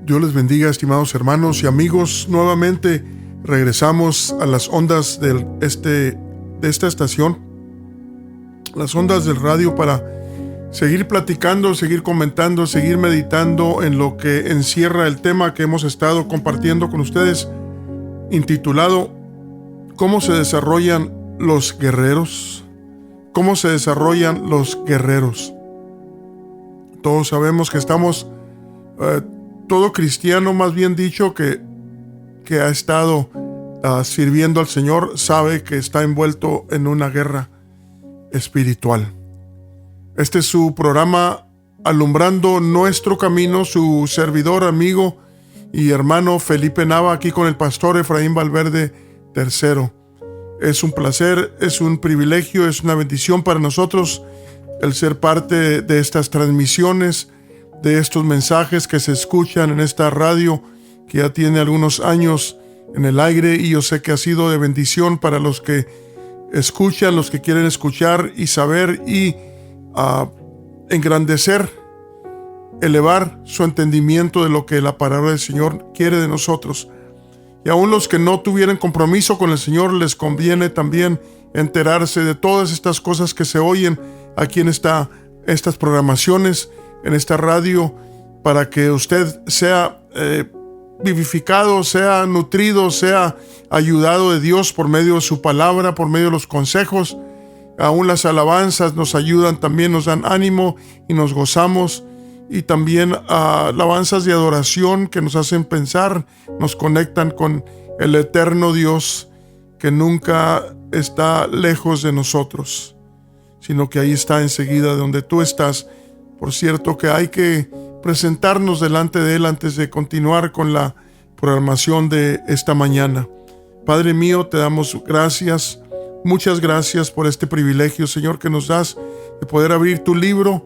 Dios les bendiga, estimados hermanos y amigos. Nuevamente regresamos a las ondas de esta estación, las ondas del radio, para seguir platicando, seguir comentando, seguir meditando en lo que encierra el tema que hemos estado compartiendo con ustedes, intitulado ¿Cómo se desarrollan los guerreros? ¿Cómo se desarrollan los guerreros? Todos sabemos que estamos... todo cristiano, más bien dicho, que ha estado sirviendo al Señor, sabe que está envuelto en una guerra espiritual. Este es su programa Alumbrando Nuestro Camino, su servidor, amigo y hermano Felipe Nava, aquí con el pastor Efraín Valverde III. Es un placer, es un privilegio, es una bendición para nosotros el ser parte de estas transmisiones, de estos mensajes que se escuchan en esta radio que ya tiene algunos años en el aire, y yo sé que ha sido de bendición para los que escuchan, los que quieren escuchar y saber y engrandecer, elevar su entendimiento de lo que la palabra del Señor quiere de nosotros. Y aún los que no tuvieran compromiso con el Señor, les conviene también enterarse de todas estas cosas que se oyen aquí en estas programaciones, en esta radio, para que usted sea vivificado, sea nutrido, sea ayudado de Dios por medio de su palabra, por medio de los consejos. Aún las alabanzas nos ayudan, también nos dan ánimo y nos gozamos. Y también alabanzas de adoración que nos hacen pensar, nos conectan con el eterno Dios que nunca está lejos de nosotros, sino que ahí está enseguida de donde tú estás. Por cierto que hay que presentarnos delante de Él antes de continuar con la programación de esta mañana. Padre mío, te damos gracias, muchas gracias por este privilegio, Señor, que nos das de poder abrir tu libro,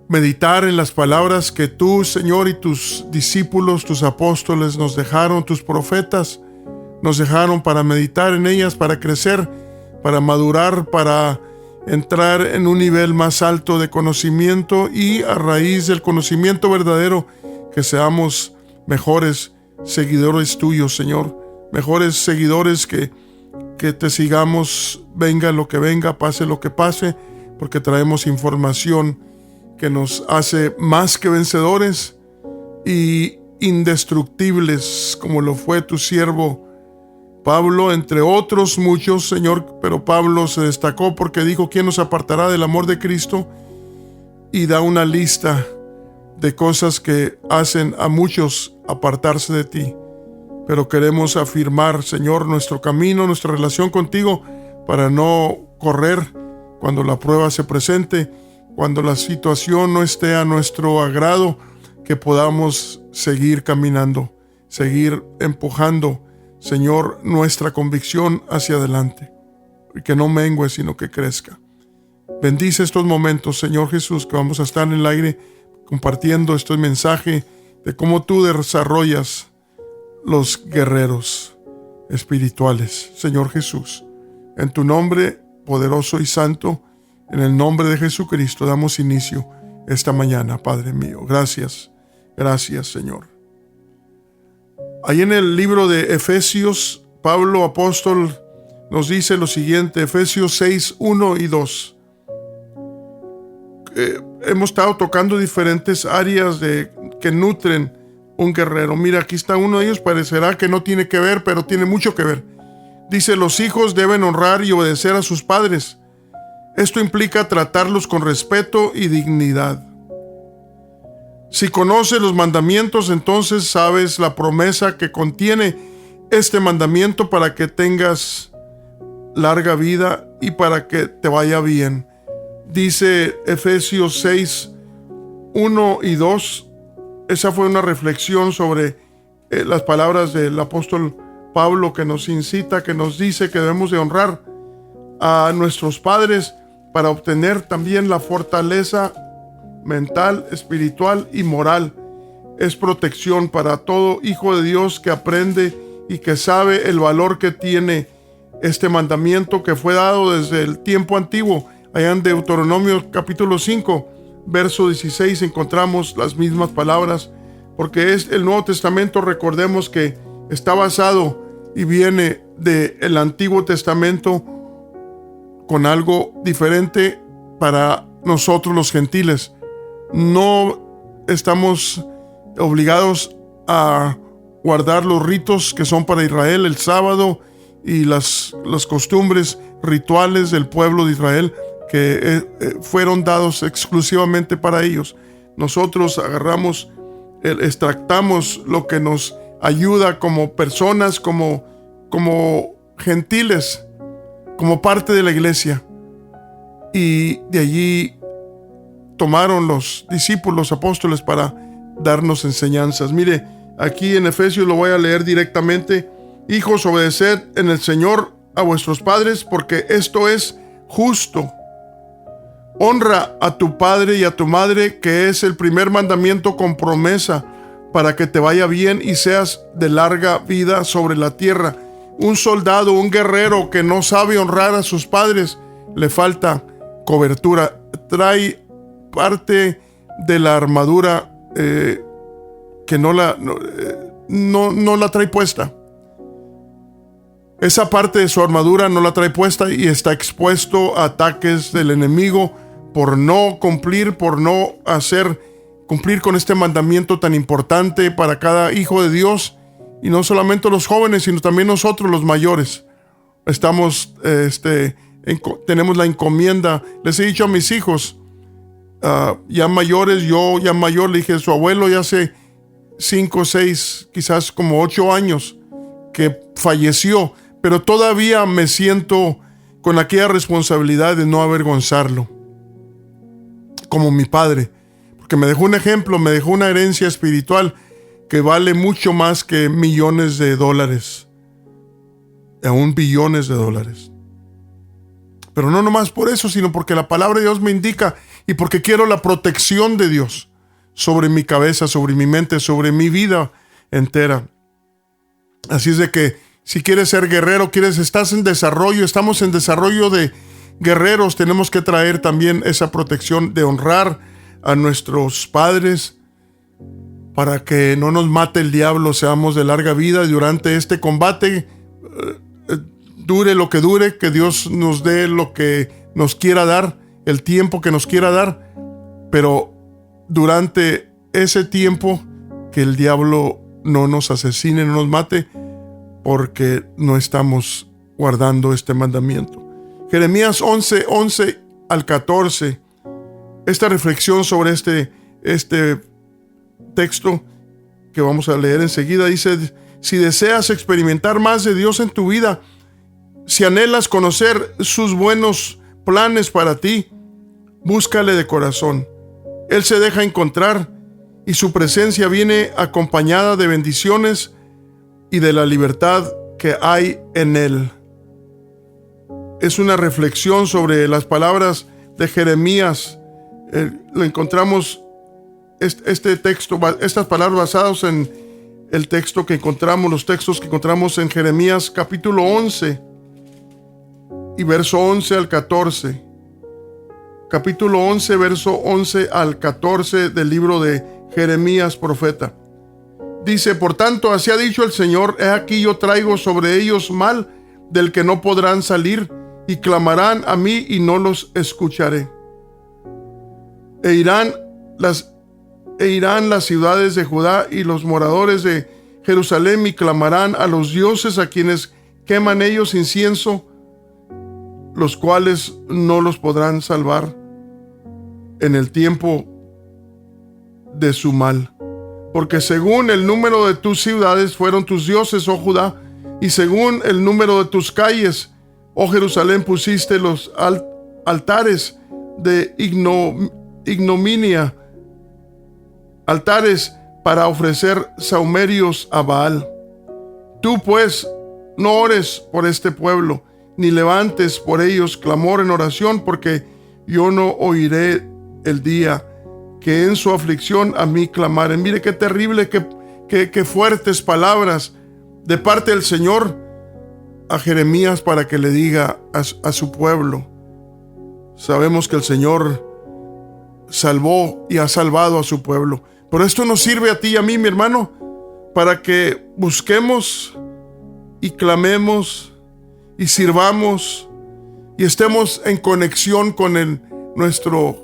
meditar en las palabras que tú, Señor, y tus discípulos, tus apóstoles nos dejaron, tus profetas nos dejaron, para meditar en ellas, para crecer, para madurar, para entrar en un nivel más alto de conocimiento, y a raíz del conocimiento verdadero que seamos mejores seguidores tuyos, Señor, mejores seguidores que te sigamos, venga lo que venga, pase lo que pase, porque traemos información que nos hace más que vencedores y indestructibles, como lo fue tu siervo Pablo, entre otros muchos, Señor. Pero Pablo se destacó porque dijo: ¿quién nos apartará del amor de Cristo? Y da una lista de cosas que hacen a muchos apartarse de ti. Pero queremos afirmar, Señor, nuestro camino, nuestra relación contigo, para no correr cuando la prueba se presente, cuando la situación no esté a nuestro agrado, que podamos seguir caminando, seguir empujando, Señor, nuestra convicción hacia adelante, y que no mengue, sino que crezca. Bendice estos momentos, Señor Jesús, que vamos a estar en el aire compartiendo este mensaje de cómo tú desarrollas los guerreros espirituales, Señor Jesús. En tu nombre poderoso y santo, en el nombre de Jesucristo, damos inicio esta mañana, Padre mío. Gracias, gracias, Señor. Ahí en el libro de Efesios, Pablo, apóstol, nos dice lo siguiente, Efesios 6, 1 y 2. Hemos estado tocando diferentes áreas que nutren un guerrero. Mira, aquí está uno de ellos, parecerá que no tiene que ver, pero tiene mucho que ver. Dice: los hijos deben honrar y obedecer a sus padres. Esto implica tratarlos con respeto y dignidad. Si conoces los mandamientos, entonces sabes la promesa que contiene este mandamiento para que tengas larga vida y para que te vaya bien. Dice Efesios 6, 1 y 2. Esa fue una reflexión sobre las palabras del apóstol Pablo, que nos incita, que nos dice que debemos de honrar a nuestros padres para obtener también la fortaleza mental, espiritual y moral. Es protección para todo hijo de Dios que aprende y que sabe el valor que tiene este mandamiento que fue dado desde el tiempo antiguo. Allá en Deuteronomio capítulo 5, verso 16, encontramos las mismas palabras porque el Nuevo Testamento, recordemos que está basado y viene del Antiguo Testamento con algo diferente para nosotros los gentiles. No estamos obligados a guardar los ritos que son para Israel, el sábado y las costumbres rituales del pueblo de Israel que fueron dados exclusivamente para ellos. Nosotros agarramos, extractamos lo que nos ayuda como personas, como gentiles, como parte de la iglesia. Y de allí tomaron los discípulos, los apóstoles, para darnos enseñanzas. Mire, aquí en Efesios lo voy a leer directamente. Hijos, obedeced en el Señor a vuestros padres, porque esto es justo. Honra a tu padre y a tu madre, que es el primer mandamiento con promesa, para que te vaya bien y seas de larga vida sobre la tierra. Un soldado, un guerrero que no sabe honrar a sus padres, le falta cobertura. Trae parte de la armadura que no la trae puesta. Esa parte de su armadura no la trae puesta y está expuesto a ataques del enemigo por no cumplir, cumplir con este mandamiento tan importante para cada hijo de Dios. Y no solamente los jóvenes, sino también nosotros los mayores. Tenemos la encomienda. Les he dicho a mis hijos, ya mayores, yo ya mayor, le dije, su abuelo ya hace 5, 6, quizás como 8 años que falleció, pero todavía me siento con aquella responsabilidad de no avergonzarlo, como mi padre, porque me dejó un ejemplo, me dejó una herencia espiritual que vale mucho más que millones de dólares, aún billones de dólares. Pero no nomás por eso, sino porque la palabra de Dios me indica y porque quiero la protección de Dios sobre mi cabeza, sobre mi mente, sobre mi vida entera. Así es de que si quieres ser guerrero, estás en desarrollo, estamos en desarrollo de guerreros, tenemos que traer también esa protección de honrar a nuestros padres para que no nos mate el diablo, seamos de larga vida durante este combate. Dure lo que dure, que Dios nos dé lo que nos quiera dar, el tiempo que nos quiera dar, pero durante ese tiempo que el diablo no nos asesine, no nos mate, porque no estamos guardando este mandamiento. Jeremías 11 al 14, esta reflexión sobre este texto que vamos a leer enseguida, dice: si deseas experimentar más de Dios en tu vida, si anhelas conocer sus buenos planes para ti, búscale de corazón. Él se deja encontrar y su presencia viene acompañada de bendiciones y de la libertad que hay en Él. Es una reflexión sobre las palabras de Jeremías. Lo encontramos, este texto, estas palabras basadas en el texto que encontramos, los textos que encontramos en Jeremías capítulo 11 y verso 11 al 14. Capítulo 11, verso 11 al 14 del libro de Jeremías, profeta. Dice: por tanto, así ha dicho el Señor, he aquí yo traigo sobre ellos mal del que no podrán salir, y clamarán a mí y no los escucharé. E irán las ciudades de Judá y los moradores de Jerusalén y clamarán a los dioses a quienes queman ellos incienso, los cuales no los podrán salvar en el tiempo de su mal. Porque según el número de tus ciudades fueron tus dioses, oh Judá, y según el número de tus calles, oh Jerusalén, pusiste los altares de ignominia, altares para ofrecer sahumerios a Baal. Tú pues no ores por este pueblo, ni levantes por ellos clamor en oración, porque yo no oiré el día que en su aflicción a mí clamaren. Mire qué terrible, qué fuertes palabras de parte del Señor a Jeremías para que le diga a su pueblo. Sabemos que el Señor salvó y ha salvado a su pueblo, Pero esto nos sirve a ti y a mí, mi hermano, para que busquemos y clamemos y sirvamos y estemos en conexión con nuestro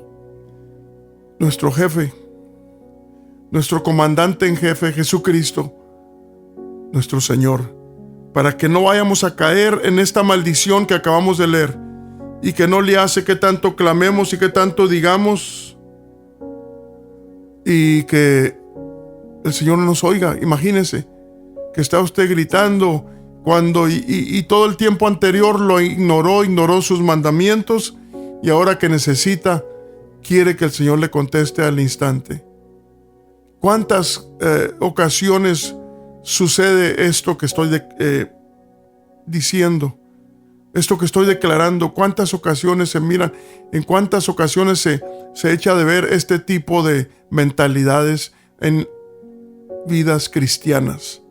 jefe, nuestro comandante en jefe, Jesucristo, nuestro Señor, para que no vayamos a caer en esta maldición que acabamos de leer y que no le hace que tanto clamemos y que tanto digamos y que el Señor no nos oiga. Imagínese que está usted gritando cuando y todo el tiempo anterior lo ignoró sus mandamientos, y ahora que necesita, quiere que el Señor le conteste al instante. ¿Cuántas ocasiones sucede esto que estoy diciendo? Esto que estoy declarando, ¿cuántas ocasiones se miran? ¿En cuántas ocasiones se echa de ver este tipo de mentalidades en vidas cristianas?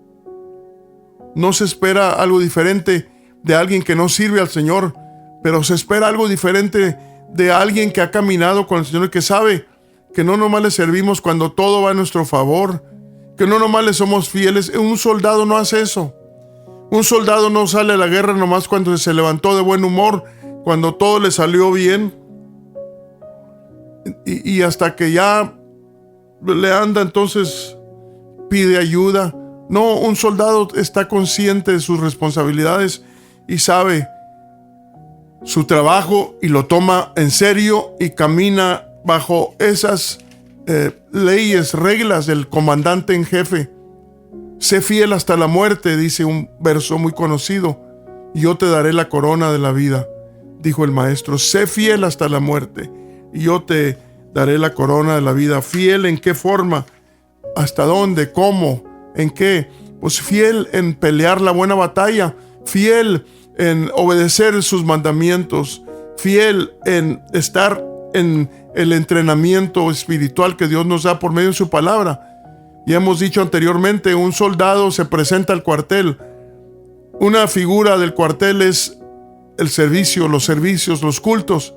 No se espera algo diferente de alguien que no sirve al Señor, pero se espera algo diferente de alguien que ha caminado con el Señor y que sabe que no nomás le servimos cuando todo va a nuestro favor, que no nomás le somos fieles. Un soldado no hace eso. Un soldado no sale a la guerra nomás cuando se levantó de buen humor, cuando todo le salió bien, y hasta que ya le anda, entonces pide ayuda. No, un soldado está consciente de sus responsabilidades y sabe su trabajo y lo toma en serio y camina bajo esas leyes, reglas del comandante en jefe. Sé fiel hasta la muerte, dice un verso muy conocido, y yo te daré la corona de la vida, dijo el maestro. Sé fiel hasta la muerte y yo te daré la corona de la vida. ¿Fiel en qué forma? ¿Hasta dónde? ¿Cómo? ¿En qué? Pues fiel en pelear la buena batalla, fiel en obedecer sus mandamientos, fiel en estar en el entrenamiento espiritual que Dios nos da por medio de su palabra. Ya hemos dicho anteriormente, un soldado se presenta al cuartel. Una figura del cuartel es el servicio, los servicios, los cultos.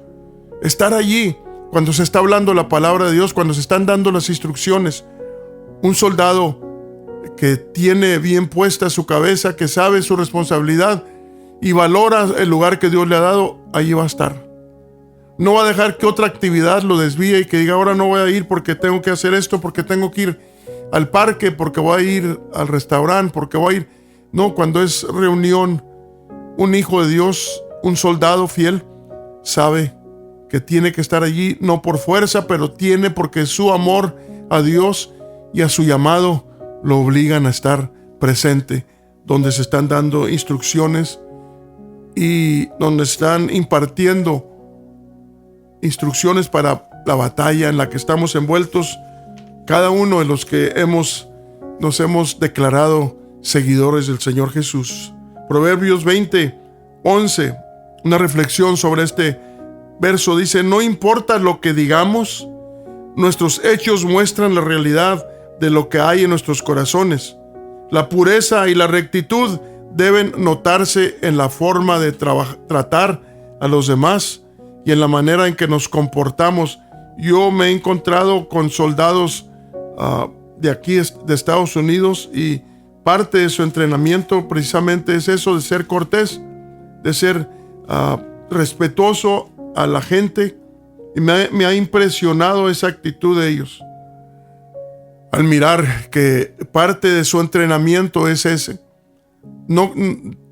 Estar allí cuando se está hablando la palabra de Dios, cuando se están dando las instrucciones. Un soldado que tiene bien puesta su cabeza, que sabe su responsabilidad y valora el lugar que Dios le ha dado, allí va a estar. No va a dejar que otra actividad lo desvíe y que diga, ahora no voy a ir porque tengo que hacer esto, porque tengo que ir al parque, porque voy a ir al restaurante, porque voy a ir. No, cuando es reunión, un hijo de Dios, un soldado fiel, sabe que tiene que estar allí, no por fuerza, pero tiene, porque su amor a Dios y a su llamado lo obligan a estar presente, donde se están dando instrucciones y donde están impartiendo instrucciones para la batalla en la que estamos envueltos, cada uno de los que nos hemos declarado seguidores del Señor Jesús. Proverbios 20:11, una reflexión sobre este verso, dice: no importa lo que digamos, nuestros hechos muestran la realidad de lo que hay en nuestros corazones. La pureza y la rectitud deben notarse en la forma de tratar a los demás y en la manera en que nos comportamos. Yo me he encontrado con soldados de aquí, de Estados Unidos, y parte de su entrenamiento precisamente es eso, de ser cortés, de ser respetuoso a la gente, y me ha impresionado esa actitud de ellos. Al mirar que parte de su entrenamiento es ese, no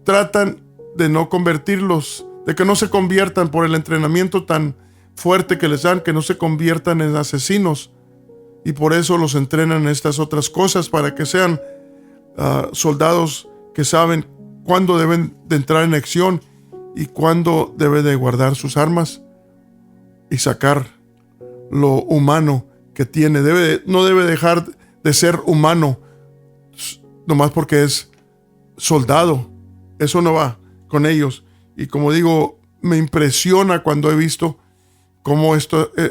tratan de no convertirlos, de que no se conviertan por el entrenamiento tan fuerte que les dan, que no se conviertan en asesinos, y por eso los entrenan en estas otras cosas, para que sean soldados que saben cuándo deben de entrar en acción y cuándo deben de guardar sus armas y sacar lo humano que tiene. No debe dejar de ser humano nomás porque es soldado. Eso no va con ellos. Y como digo, me impresiona cuando he visto cómo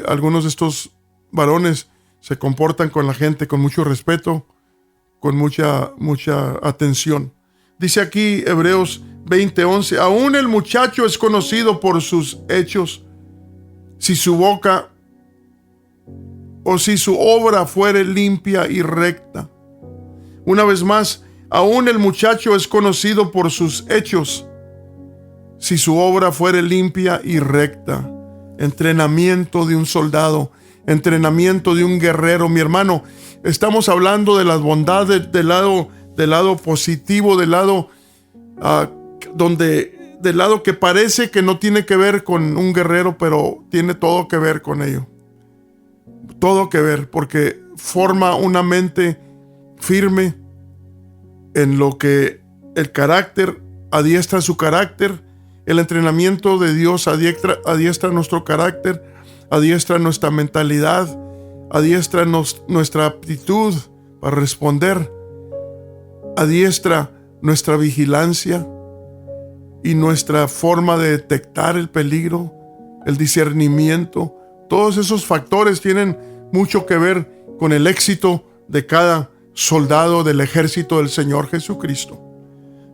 algunos de estos varones se comportan con la gente con mucho respeto, con mucha atención. Dice aquí Hebreos 20:11, aún el muchacho es conocido por sus hechos. Si su boca o si su obra fuere limpia y recta. Una vez más, aún el muchacho es conocido por sus hechos, si su obra fuere limpia y recta. Entrenamiento de un soldado, entrenamiento de un guerrero. Mi hermano, estamos hablando de las bondades del lado positivo, del lado del lado que parece que no tiene que ver con un guerrero, pero tiene todo que ver con ello. Todo que ver, porque forma una mente firme en lo que el carácter, adiestra su carácter. El entrenamiento de Dios adiestra nuestro carácter, adiestra nuestra mentalidad, adiestra nuestra aptitud para responder, adiestra nuestra vigilancia y nuestra forma de detectar el peligro, el discernimiento. Todos esos factores tienen mucho que ver con el éxito de cada soldado del ejército del Señor Jesucristo.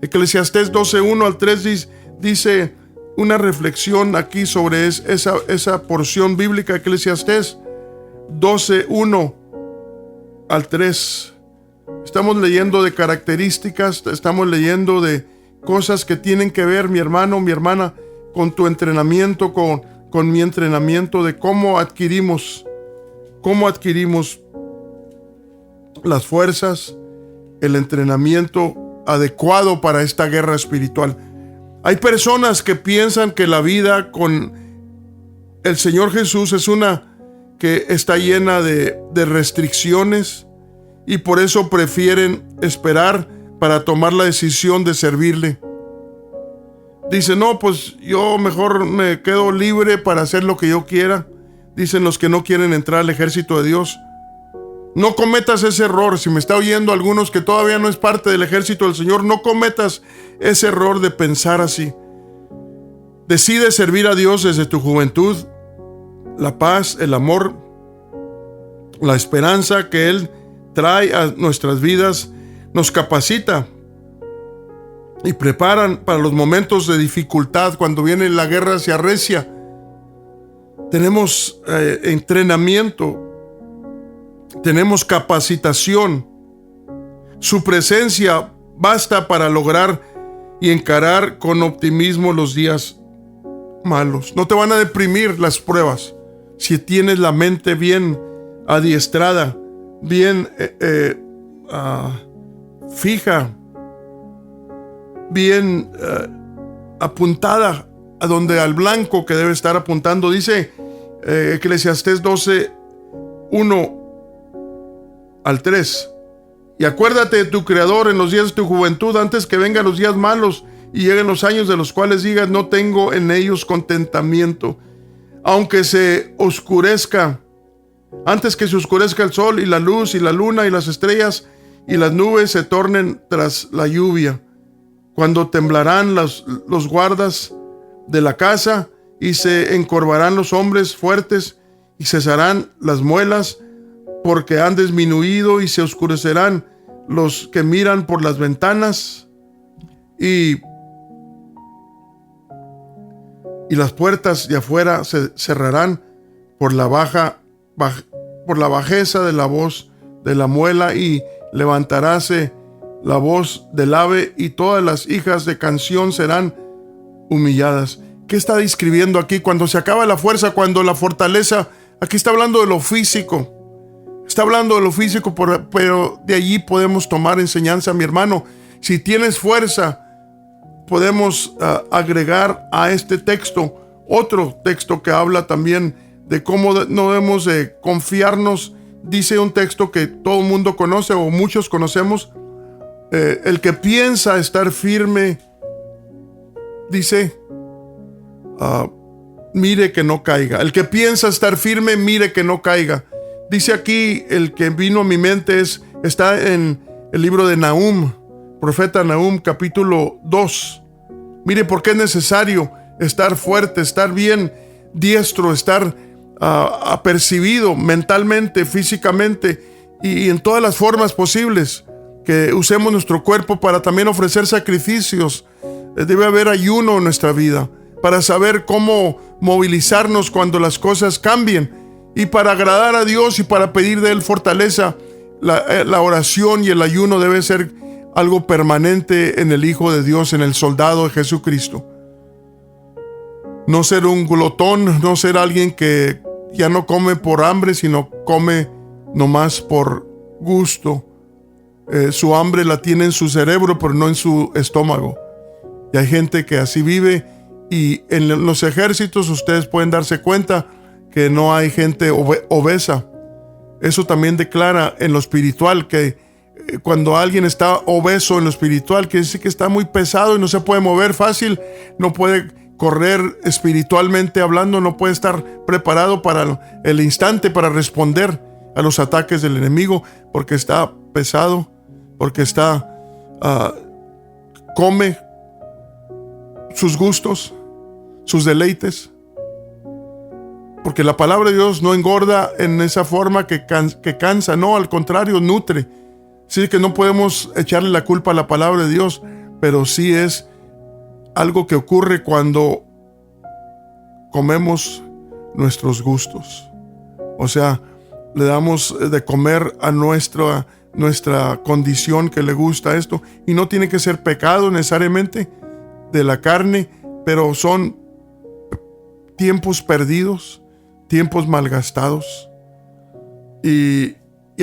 Eclesiastés 12:1 al 3 dice una reflexión aquí sobre esa porción bíblica. Eclesiastés 12:1 al 3. Estamos leyendo de características, estamos leyendo de cosas que tienen que ver, mi hermano, mi hermana, con tu entrenamiento, con mi entrenamiento, de cómo adquirimos las fuerzas, el entrenamiento adecuado para esta guerra espiritual. Hay personas que piensan que la vida con el Señor Jesús es una que está llena de restricciones, y por eso prefieren esperar para tomar la decisión de servirle. Dicen, no, pues yo mejor me quedo libre para hacer lo que yo quiera. Dicen los que no quieren entrar al ejército de Dios. No cometas ese error. Si me está oyendo algunos que todavía no es parte del ejército del Señor, no cometas ese error de pensar así. Decide servir a Dios desde tu juventud. La paz, el amor, la esperanza que Él trae a nuestras vidas nos capacita y preparan para los momentos de dificultad. Cuando viene la guerra se arrecia, tenemos entrenamiento, tenemos capacitación. Su presencia basta para lograr y encarar con optimismo los días malos. No te van a deprimir las pruebas si tienes la mente bien adiestrada, bien fija, bien apuntada a donde, al blanco que debe estar apuntando. Dice Eclesiastés 12:1 al 3. Y acuérdate de tu Creador en los días de tu juventud, antes que vengan los días malos y lleguen los años de los cuales digas, no tengo en ellos contentamiento. Aunque se oscurezca, antes que se oscurezca el sol y la luz y la luna y las estrellas y las nubes se tornen tras la lluvia, cuando temblarán los guardas de la casa y se encorvarán los hombres fuertes y cesarán las muelas, porque han disminuido, y se oscurecerán los que miran por las ventanas, y las puertas de afuera se cerrarán por la bajeza de la voz de la muela, y levantaráse la voz del ave, y todas las hijas de canción serán humilladas. ¿Qué está describiendo aquí? Cuando se acaba la fuerza, cuando la fortaleza, aquí está hablando de lo físico. Está hablando de lo físico, pero de allí podemos tomar enseñanza, mi hermano. Si tienes fuerza, podemos agregar a este texto otro texto que habla también de cómo no debemos de confiarnos. Dice un texto que todo el mundo conoce, o muchos conocemos. El que piensa estar firme, dice, mire que no caiga. El que piensa estar firme, mire que no caiga. Dice aquí, el que vino a mi mente está en el libro de Nahum, profeta Nahum, capítulo 2. Mire por qué es necesario estar fuerte, estar bien diestro, estar apercibido mentalmente, físicamente y en todas las formas posibles. Que usemos nuestro cuerpo para también ofrecer sacrificios. Debe haber ayuno en nuestra vida para saber cómo movilizarnos cuando las cosas cambien. Y para agradar a Dios y para pedir de Él fortaleza, la oración y el ayuno debe ser algo permanente en el Hijo de Dios, en el soldado de Jesucristo. No ser un glotón, no ser alguien que ya no come por hambre, sino come nomás por gusto. Su hambre la tiene en su cerebro, pero no en su estómago. Y hay gente que así vive, y en los ejércitos ustedes pueden darse cuenta que no hay gente obesa. Eso también declara en lo espiritual que cuando alguien está obeso en lo espiritual, quiere decir que está muy pesado y no se puede mover fácil, no puede correr espiritualmente hablando, no puede estar preparado para el instante para responder a los ataques del enemigo, porque está pesado, porque come sus gustos, sus deleites. Porque la palabra de Dios no engorda en esa forma que cansa, no, al contrario, nutre. Sí que no podemos echarle la culpa a la palabra de Dios, pero sí es algo que ocurre cuando comemos nuestros gustos. O sea, le damos de comer a nuestra condición que le gusta esto. Y no tiene que ser pecado necesariamente de la carne, pero son tiempos perdidos, tiempos malgastados. Y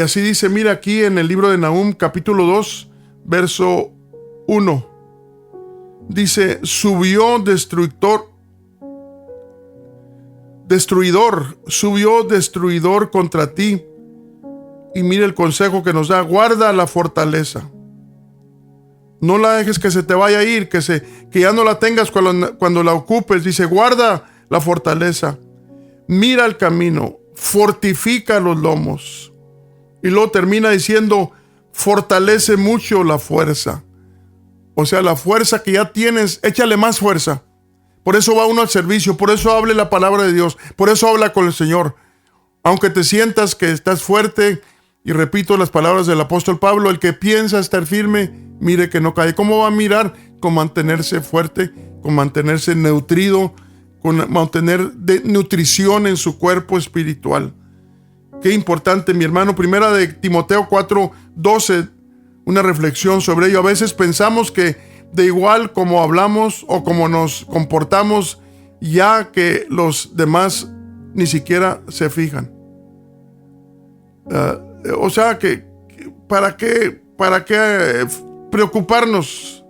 así dice, mira aquí en el libro de Nahum, capítulo 2, verso 1. Dice, subió destruidor contra ti. Y mira el consejo que nos da, guarda la fortaleza. No la dejes que se te vaya a ir, que ya no la tengas cuando la ocupes. Dice, guarda la fortaleza. Mira el camino, fortifica los lomos. Y luego termina diciendo, fortalece mucho la fuerza. O sea, la fuerza que ya tienes, échale más fuerza. Por eso va uno al servicio, por eso hable la palabra de Dios, por eso habla con el Señor. Aunque te sientas que estás fuerte, y repito las palabras del apóstol Pablo, el que piensa estar firme, mire que no cae. ¿Cómo va a mirar? Con mantenerse fuerte, con mantenerse nutrido, con mantener nutrición en su cuerpo espiritual. Qué importante, mi hermano. Primera de Timoteo 4:12, una reflexión sobre ello. A veces pensamos que de igual como hablamos o como nos comportamos, ya que los demás ni siquiera se fijan. O sea que ¿para qué preocuparnos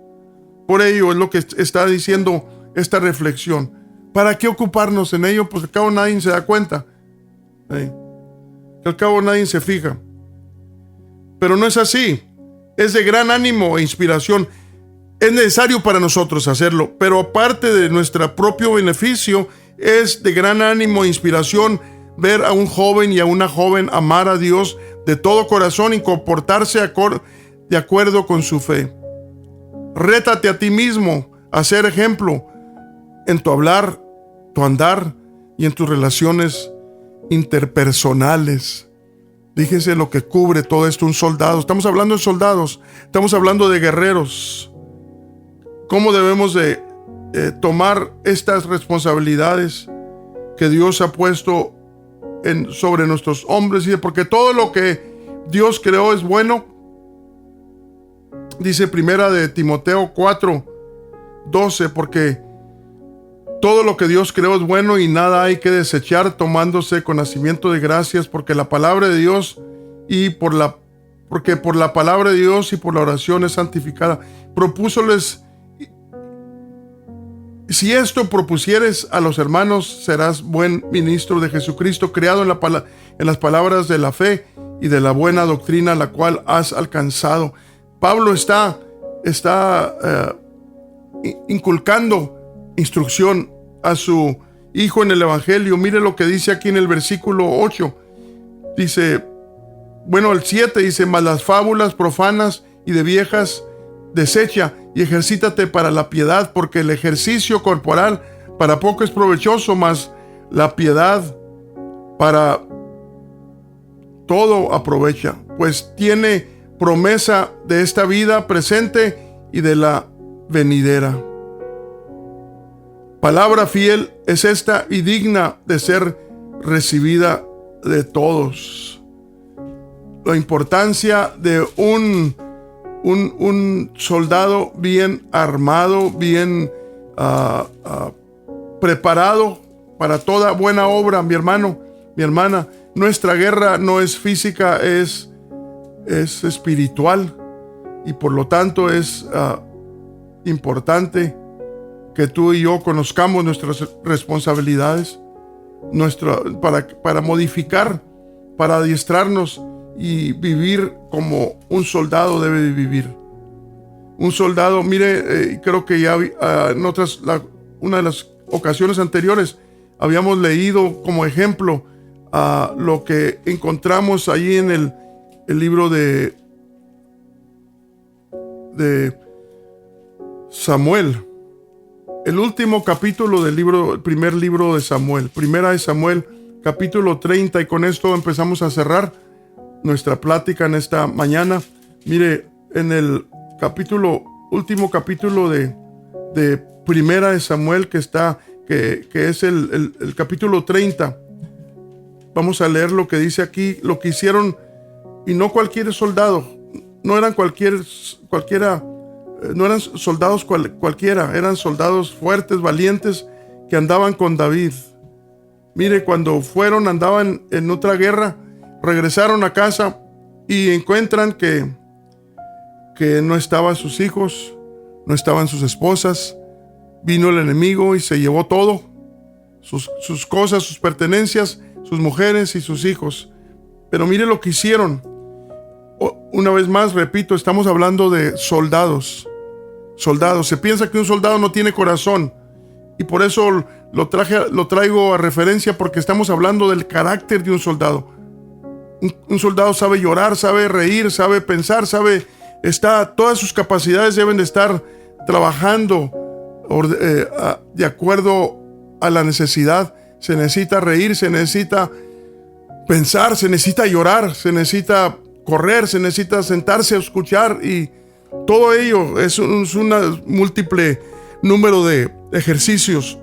por ello? Es lo que está diciendo esta reflexión. ¿Para qué ocuparnos en ello? Pues al cabo nadie se da cuenta. Al cabo nadie se fija. Pero no es así. Es de gran ánimo e inspiración. Es necesario para nosotros hacerlo, pero aparte de nuestro propio beneficio, es de gran ánimo e inspiración ver a un joven y a una joven amar a Dios de todo corazón y comportarse de acuerdo con su fe. Rétate a ti mismo a ser ejemplo en tu hablar, tu andar y en tus relaciones interpersonales. Fíjese lo que cubre todo esto un soldado. Estamos hablando de soldados, estamos hablando de guerreros. ¿Cómo debemos de tomar estas responsabilidades que Dios ha puesto sobre nuestros hombros? Porque todo lo que Dios creó es bueno. Dice primera de Timoteo 4:12, porque todo lo que Dios creó es bueno y nada hay que desechar, tomándose con nacimiento de gracias, porque la palabra de Dios porque por la palabra de Dios y por la oración es santificada. Propúsoles, si esto propusieres a los hermanos, serás buen ministro de Jesucristo, criado en las palabras de la fe y de la buena doctrina, la cual has alcanzado. Pablo está inculcando instrucción a su hijo en el Evangelio. Mire lo que dice aquí en el versículo 8. Dice, el 7 dice, mas las fábulas profanas y de viejas desecha y ejercítate para la piedad, porque el ejercicio corporal para poco es provechoso, mas la piedad para todo aprovecha, pues tiene promesa de esta vida presente y de la venidera. Palabra fiel es esta y digna de ser recibida de todos. La importancia de un soldado bien armado, bien preparado para toda buena obra, mi hermano, mi hermana. Nuestra guerra no es física, es espiritual, y por lo tanto es importante que tú y yo conozcamos nuestras responsabilidades, para modificar, para adiestrarnos y vivir como un soldado debe vivir. Un soldado, mire, creo que ya en una de las ocasiones anteriores habíamos leído como ejemplo lo que encontramos allí en el libro de Samuel, el último capítulo del libro, el primer libro de Samuel, primera de Samuel, capítulo 30, y con esto empezamos a cerrar nuestra plática en esta mañana. Mire, en el último capítulo de primera de Samuel, que es el capítulo 30, vamos a leer lo que dice aquí, lo que hicieron, y no cualquier soldado, no eran cualquiera, no eran soldados cualquiera, eran soldados fuertes, valientes, que andaban con David. Mire, cuando andaban en otra guerra, regresaron a casa y encuentran que no estaban sus hijos, no estaban sus esposas. Vino el enemigo y se llevó todo, sus cosas, sus pertenencias, sus mujeres y sus hijos. Pero mire lo que hicieron. Una vez más, repito, estamos hablando de soldados. Se piensa que un soldado no tiene corazón, y por eso lo traigo a referencia, porque estamos hablando del carácter de un soldado. Un soldado sabe llorar, sabe reír, sabe pensar, todas sus capacidades deben de estar trabajando de acuerdo a la necesidad. Se necesita reír, se necesita pensar, se necesita llorar, se necesita correr, se necesita sentarse a escuchar, y todo ello es un múltiple número de ejercicios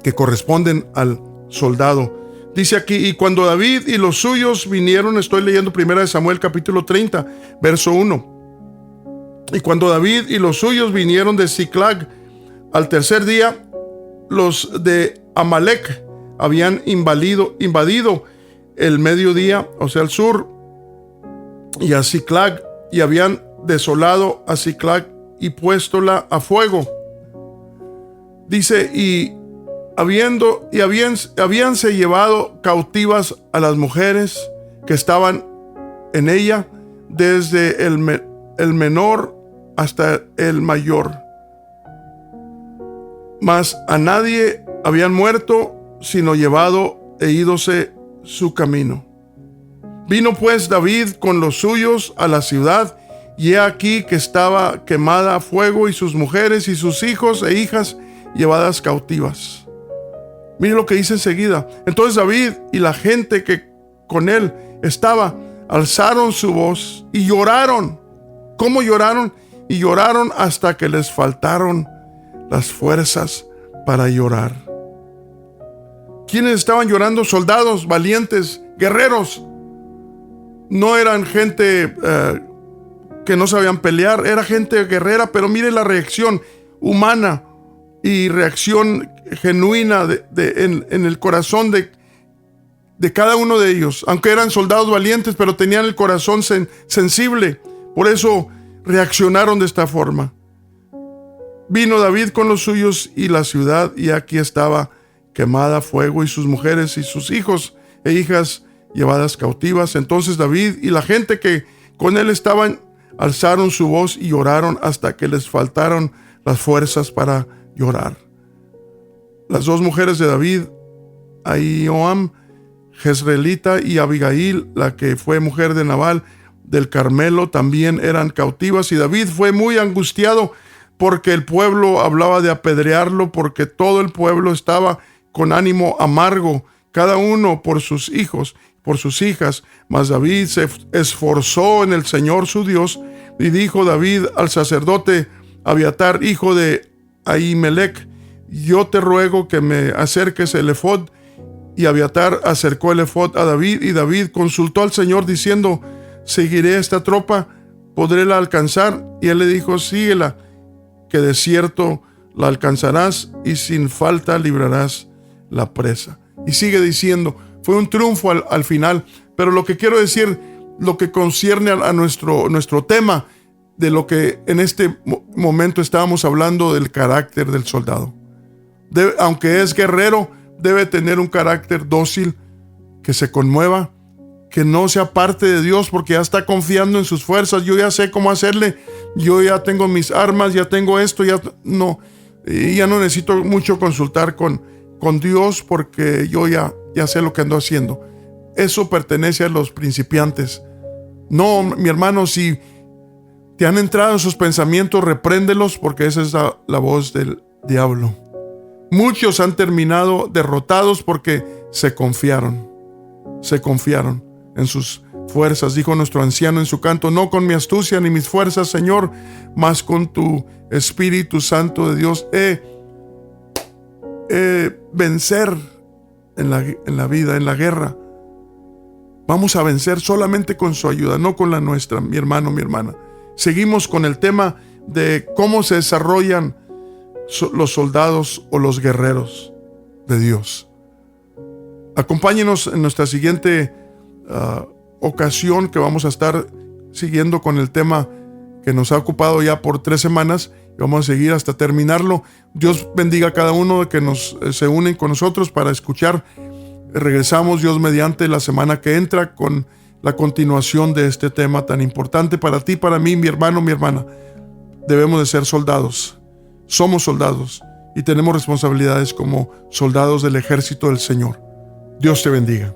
que corresponden al soldado. Dice aquí, y cuando David y los suyos vinieron, estoy leyendo 1 Samuel capítulo 30, verso 1. Y cuando David y los suyos vinieron de Ziklag, al tercer día, los de Amalek habían invadido el mediodía, o sea, el sur, y a Ziklag, y habían desolado a Ziklag y puéstola a fuego. Dice, y habíanse llevado cautivas a las mujeres que estaban en ella, desde el menor hasta el mayor. Mas a nadie habían muerto, sino llevado e ídose su camino. Vino pues David con los suyos a la ciudad, y he aquí que estaba quemada a fuego, y sus mujeres y sus hijos e hijas llevadas cautivas. Mire lo que dice enseguida. Entonces David y la gente que con él estaba alzaron su voz y lloraron. ¿Cómo lloraron? Y lloraron hasta que les faltaron las fuerzas para llorar. ¿Quiénes estaban llorando? Soldados valientes, guerreros. No eran gente que no sabían pelear, era gente guerrera, pero mire la reacción humana y reacción genuina en el corazón de cada uno de ellos. Aunque eran soldados valientes, pero tenían el corazón sensible. Por eso reaccionaron de esta forma. Vino David con los suyos y la ciudad, y aquí estaba quemada a fuego, y sus mujeres y sus hijos e hijas llevadas cautivas. Entonces David y la gente que con él estaban alzaron su voz y lloraron hasta que les faltaron las fuerzas para llorar. Las dos mujeres de David, Ahinoam, Jezreelita, y Abigail, la que fue mujer de Nabal del Carmelo, también eran cautivas, y David fue muy angustiado porque el pueblo hablaba de apedrearlo, porque todo el pueblo estaba con ánimo amargo, cada uno por sus hijos, por sus hijas. Mas David se esforzó en el Señor su Dios, y dijo David al sacerdote Abiatar, hijo de Ahimelech: yo te ruego que me acerques el efod Y Abiatar acercó el efod a David, y David consultó al Señor diciendo: ¿seguiré esta tropa? ¿Podré la alcanzar? Y él le dijo: síguela, que de cierto la alcanzarás y sin falta librarás la presa. Y sigue diciendo, fue un triunfo al final. Pero lo que quiero decir, lo que concierne a nuestro tema, de lo que en este momento estábamos hablando, del carácter del soldado. Aunque es guerrero, debe tener un carácter dócil, que se conmueva, que no sea parte de Dios porque ya está confiando en sus fuerzas. Yo ya sé cómo hacerle, yo ya tengo mis armas, ya tengo esto, ya no necesito mucho consultar con Dios porque yo ya sé lo que ando haciendo. Eso pertenece a los principiantes. No, mi hermano, si te han entrado esos pensamientos, repréndelos, porque esa es la voz del diablo. Muchos han terminado derrotados porque se confiaron en sus fuerzas. Dijo nuestro anciano en su canto: no con mi astucia ni mis fuerzas, Señor, mas con tu Espíritu Santo de Dios vencer en la vida, en la guerra. Vamos a vencer solamente con su ayuda, no con la nuestra, mi hermano, mi hermana. Seguimos con el tema de cómo se desarrollan los soldados o los guerreros de Dios. Acompáñenos en nuestra siguiente ocasión, que vamos a estar siguiendo con el tema que nos ha ocupado ya por 3 semanas, y vamos a seguir hasta terminarlo. Dios bendiga a cada uno de que se unen con nosotros para escuchar. Regresamos, Dios mediante, la semana que entra con la continuación de este tema tan importante para ti, para mí, mi hermano, mi hermana. Debemos de ser soldados. Somos soldados y tenemos responsabilidades como soldados del ejército del Señor. Dios te bendiga.